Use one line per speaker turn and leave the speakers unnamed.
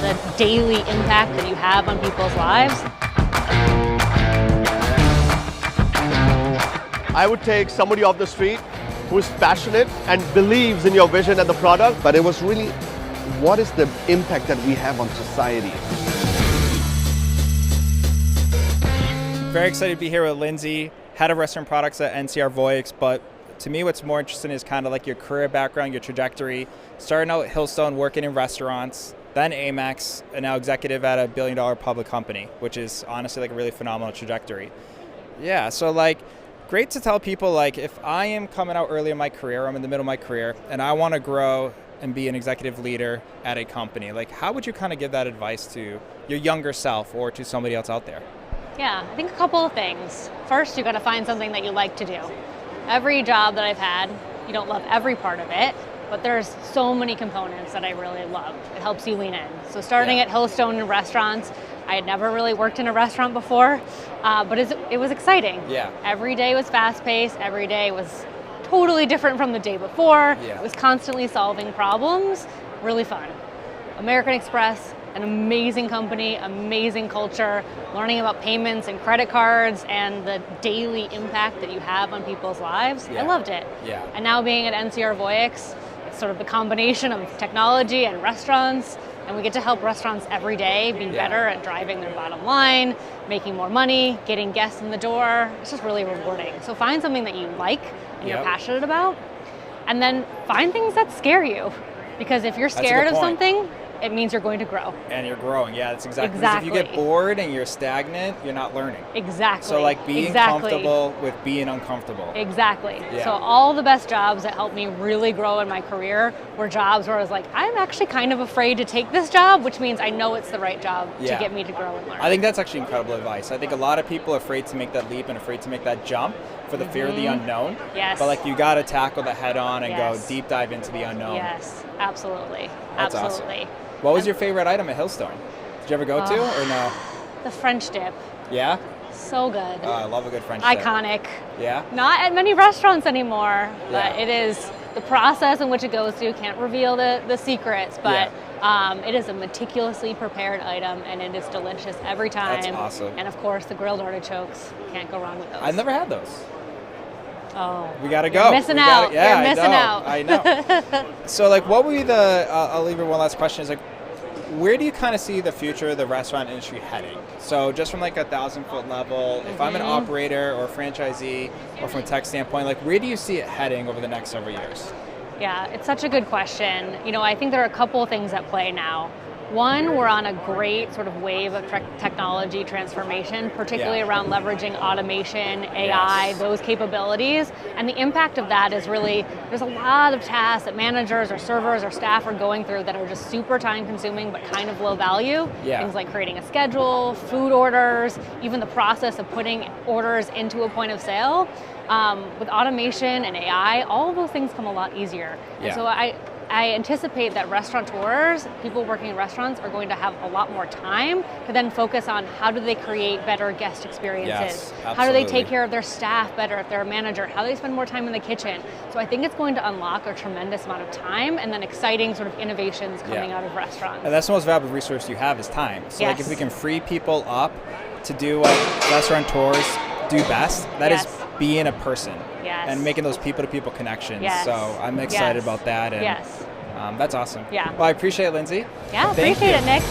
the daily impact that you have on people's lives.
I would take somebody off the street who is passionate and believes in your vision and the product, but it was really, what is the impact that we have on society?
Very excited to be here with Lindsay, head of restaurant products at NCR Voyix, but to me what's more interesting is kind of like your career background, your trajectory, starting out at Hillstone, working in restaurants, then Amex, and now executive at a billion-dollar public company, which is honestly like a really phenomenal trajectory. Yeah, so like, great to tell people, like, if I am coming out early in my career, I'm in the middle of my career, and I want to grow and be an executive leader at a company, like, how would you kind of give that advice to your younger self or to somebody else out there?
Yeah, I think a couple of things. First, you got to find something that you like to do. Every job that I've had, you don't love every part of it, but there's so many components that I really love. It helps you lean in. So starting at Hillstone in restaurants, I had never really worked in a restaurant before, but it was exciting.
Yeah.
Every day was fast-paced. Every day was totally different from the day before.
Yeah.
It was constantly solving problems. Really fun. American Express, an amazing company, amazing culture, learning about payments and credit cards and the daily impact that you have on people's lives.
Yeah.
I loved it.
Yeah.
And now being at NCR Voyix, it's sort of the combination of technology and restaurants, and we get to help restaurants every day be better at driving their bottom line, making more money, getting guests in the door. It's just really rewarding. So find something that you like and you're passionate about, and then find things that scare you. Because if you're scared of something, it means you're going to grow.
And you're growing, yeah, that's exactly. Because if you get bored and you're stagnant, you're not learning.
Exactly.
So like being comfortable with being uncomfortable.
Exactly.
Yeah.
So all the best jobs that helped me really grow in my career were jobs where I was like, I'm actually kind of afraid to take this job, which means I know it's the right job to get me to grow and learn.
I think that's actually incredible advice. I think a lot of people are afraid to make that leap and afraid to make that jump for the fear of the unknown.
Yes.
But like you got to tackle the head on and go deep dive into the unknown.
Yes, absolutely.
That's
absolutely.
Awesome. What was your favorite item at Hillstone? Did you ever go to or no?
The French dip.
Yeah?
So good.
Oh, I love a good French dip.
Iconic.
Yeah?
Not at many restaurants anymore, but it is the process in which it goes through. Can't reveal the secrets, but it is a meticulously prepared item, and it is delicious every time.
That's awesome.
And of course, the grilled artichokes. Can't go wrong with those.
I've never had those.
Oh.
We gotta go.
You're missing out.
Yeah,
You're missing out.
I know. So like, what would be the, I'll leave you one last question, is like, where do you kind of see the future of the restaurant industry heading? So just from like 1,000-foot level, if I'm an operator or a franchisee or from a tech standpoint, like where do you see it heading over the next several years?
Yeah, it's such a good question. You know, I think there are a couple of things at play now. One, we're on a great sort of wave of technology transformation, particularly around leveraging automation, AI, those capabilities. And the impact of that is really, there's a lot of tasks that managers or servers or staff are going through that are just super time consuming but kind of low value. Things like creating a schedule, food orders, even the process of putting orders into a point of sale. With automation and AI, all of those things come a lot easier. And so I anticipate that restaurateurs, people working in restaurants, are going to have a lot more time to then focus on how do they create better guest experiences? How do they take care of their staff better if they're a manager? How do they spend more time in the kitchen? So I think it's going to unlock a tremendous amount of time and then exciting sort of innovations coming out of restaurants.
And that's the most valuable resource you have is time. So like if we can free people up to do what restaurateurs do best, that is being a person and making those people-to-people connections. So I'm excited about that. And that's awesome.
Yeah.
Well, I appreciate it, Lindsay.
Yeah, appreciate it, Nick.